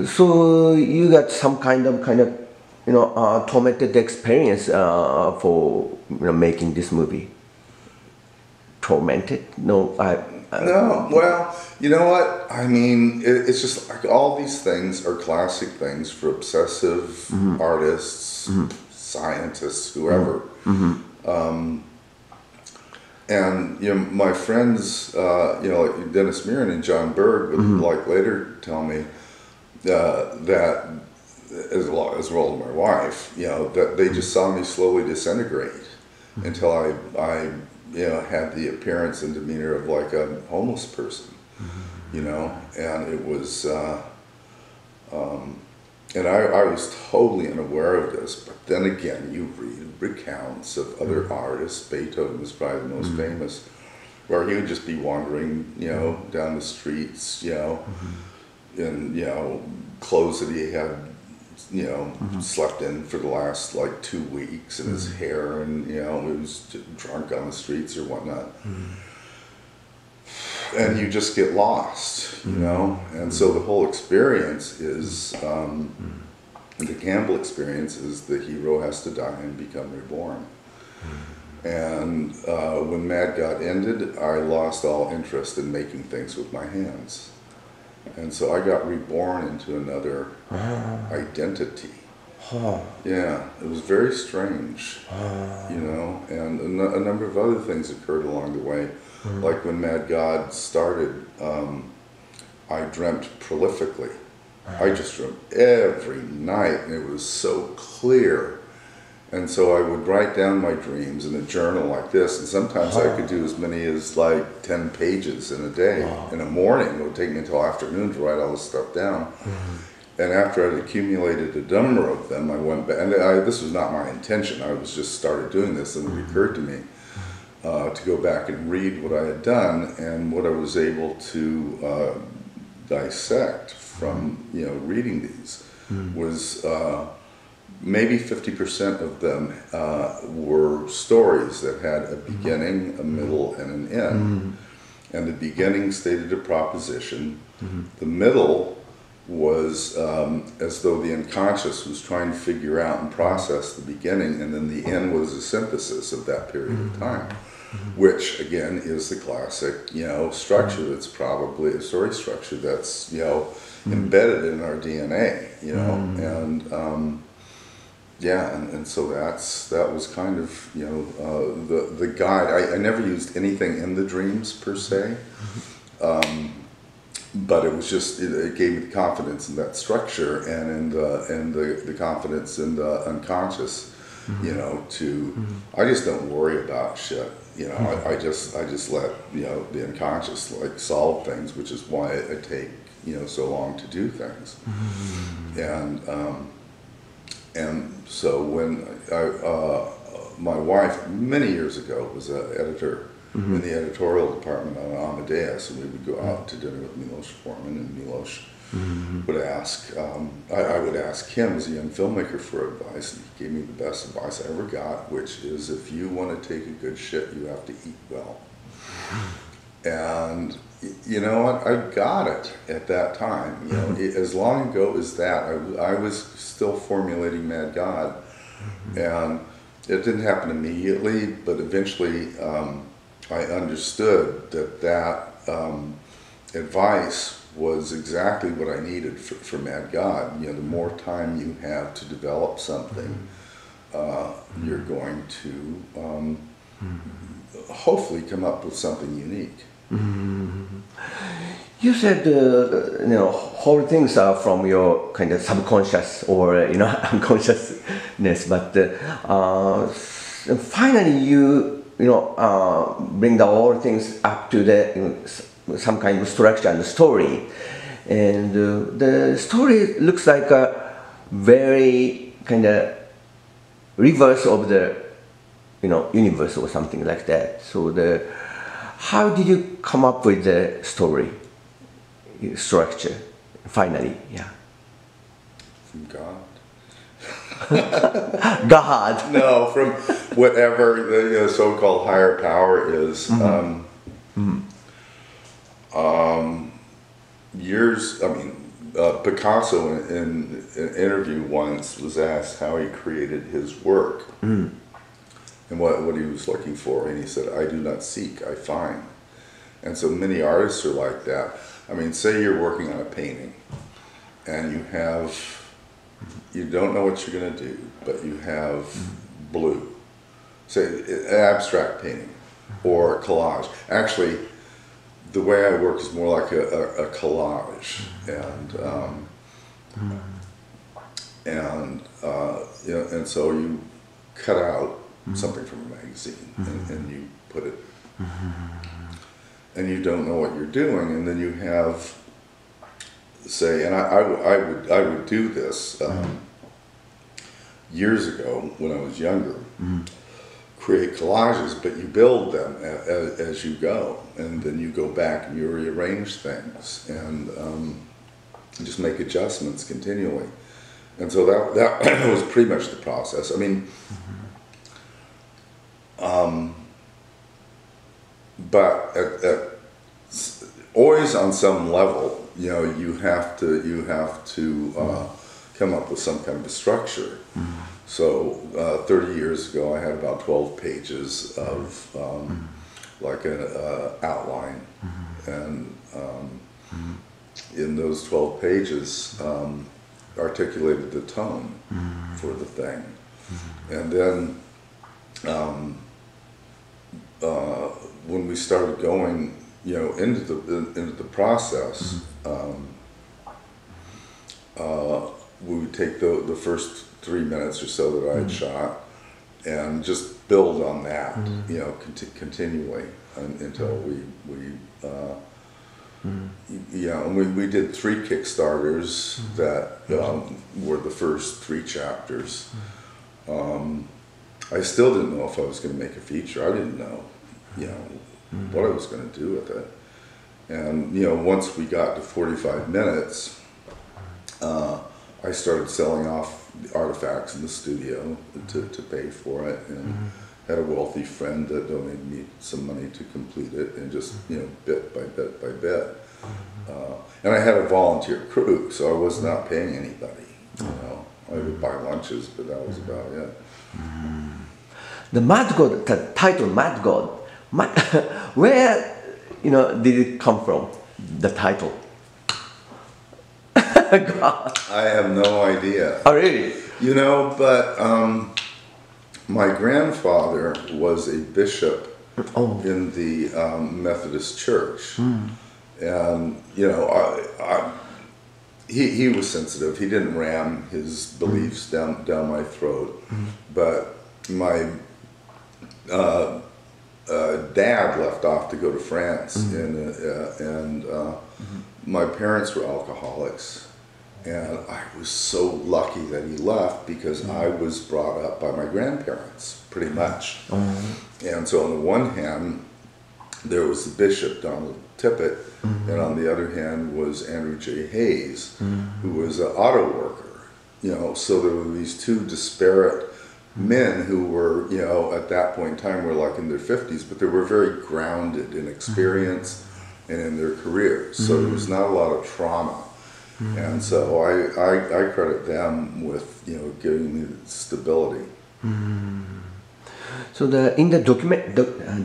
So you got some kind of tormented experience for making this movie. Tormented? No, No, well, you know what? I mean, it's just like all these things are classic things for obsessive artists, scientists, whoever. And my friends, like Dennis Mirren and John Berg would like later tell me that, as well as my wife, that they just saw me slowly disintegrate until I had the appearance and demeanor of like a homeless person, and it was, and I was totally unaware of this, but then again, you read recounts of other artists. Beethoven was probably the most famous, where he would just be wandering, down the streets, in, clothes that he had, slept in for the last like 2 weeks, and his hair, and, he was drunk on the streets or whatnot. And you just get lost, and so the whole experience is, the Campbell experience is the hero has to die and become reborn. And when Mad God ended, I lost all interest in making things with my hands. And so I got reborn into another identity. Yeah, it was very strange, and a number of other things occurred along the way. Like when Mad God started, I dreamt prolifically. I just dreamt every night, and it was so clear. And so I would write down my dreams in a journal like this, and sometimes I could do as many as like 10 pages in a day. In the morning, it would take me until afternoon to write all this stuff down. And after I'd accumulated a number of them, I went back, and this was not my intention. I was just started doing this, and it occurred to me to go back and read what I had done, and what I was able to dissect from reading these was maybe 50% of them were stories that had a beginning, a middle, and an end. And the beginning stated a proposition. The middle was as though the unconscious was trying to figure out and process the beginning, and then the end was a synthesis of that period of time, which again is the classic, structure that's probably a story structure that's, embedded in our DNA, and yeah, and so that was kind of, the guide. I never used anything in the dreams per se, but it was just, it gave me the confidence in that structure, and in the confidence in the unconscious, I just don't worry about shit, I just let, the unconscious like solve things, which is why I take, so long to do things. And so when my wife, many years ago, was an editor in the editorial department on Amadeus, and we would go out to dinner with Milos Forman, and Milos would ask, I would ask him as a young filmmaker for advice, and he gave me the best advice I ever got, which is, if you want to take a good shit, you have to eat well. And you know what, I got it at that time. As long ago as that, I was still formulating Mad God, and it didn't happen immediately, but eventually I understood that advice was exactly what I needed for Mad God. The more time you have to develop something, you're going to hopefully come up with something unique. You said, whole things are from your kind of subconscious or, unconsciousness, but finally you, bring the whole things up to the, some kind of structure and story. And the story looks like a very kind of reverse of the, universe or something like that. So how did you come up with the story structure, finally? Yeah. From God. God. No, from whatever the so-called higher power is. Picasso in an interview once was asked how he created his work and what he was looking for, and he said, "I do not seek, I find." And so many artists are like that. I mean, say you're working on a painting and you don't know what you're going to do, but you have blue, say an abstract painting or a collage. Actually, the way I work is more like a collage, and so you cut out something from a magazine and you put it, and you don't know what you're doing, and then you have, say, and I would do this years ago when I was younger. Create collages, but you build them as you go, and then you go back and you rearrange things and just make adjustments continually. And so that was pretty much the process. I mean, but always on some level, you know, you have to come up with some kind of a structure. So 30 years ago, I had about 12 pages of like an outline, and in those 12 pages, articulated the tone for the thing, and then when we started going, you know, into the process, we would take the first 3 minutes or so that I had shot, and just build on that, you know, continually until we yeah, and we did 3 Kickstarters that were the first 3 chapters. I still didn't know if I was going to make a feature. I didn't know, you know, what I was going to do with it. And you know, once we got to 45 minutes, I started selling off the artifacts in the studio to pay for it, and had a wealthy friend that donated me some money to complete it, and just, you know, bit by bit by bit. And I had a volunteer crew, so I was not paying anybody. You know, I would buy lunches, but that was about it. The Mad God, the title Mad God, where, you know, did it come from? The title. God. I have no idea. Oh, really? You know, but my grandfather was a bishop in the Methodist Church, and you know, he was sensitive. He didn't ram his beliefs down my throat, but my dad left off to go to France, and my parents were alcoholics. And I was so lucky that he left, because I was brought up by my grandparents, pretty much. And so on the one hand, there was the bishop, Donald Tippett, and on the other hand was Andrew J. Hayes, who was an auto worker. You know, so there were these 2 disparate men who were, you know, at that point in time were like in their 50s, but they were very grounded in experience and in their careers. So there was not a lot of trauma. And so I credit them with, you know, giving me stability. So in the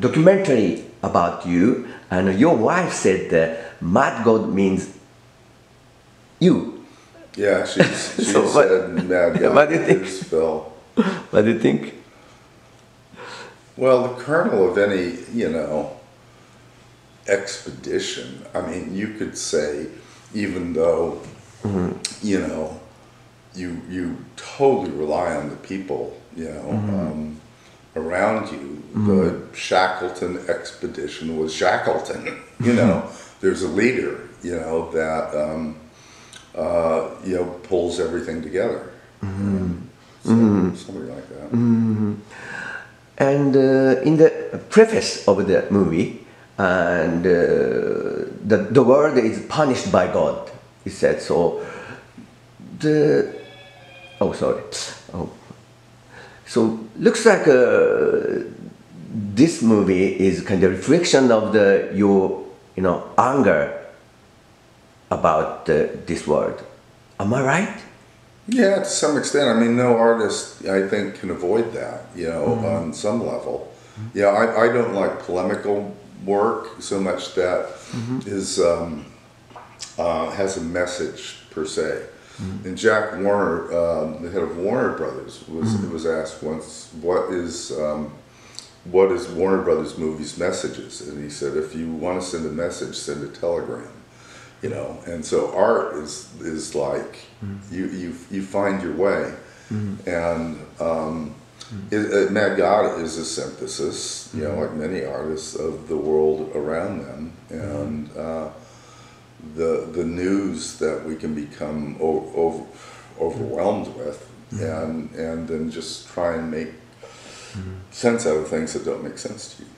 documentary about you, and your wife said that Mad God means you. Yeah, she so said Mad God. What do you think? Is Phil. What do you think? Well, the kernel of any, you know, expedition, I mean, you could say, even though, you know, you totally rely on the people, you know, around you. The Shackleton expedition was Shackleton, you know. There's a leader, you know, that, you know, pulls everything together. Something like that. And in the preface of the movie, and the world is punished by God, he said. So so looks like this movie is kind of reflection of your, you know, anger about this world. Am I right? Yeah, to some extent. I mean, no artist, I think, can avoid that, you know, on some level. Yeah, I don't like polemical work so much that is has a message per se. And Jack Warner, the head of Warner Brothers, was asked once, what is Warner Brothers movies' messages? And he said, if you want to send a message, send a telegram. You know, and so art is like you find your way, and Mad God is a synthesis, you know, like many artists, of the world around them, and the news that we can become overwhelmed with, and then just try and make sense out of things that don't make sense to you.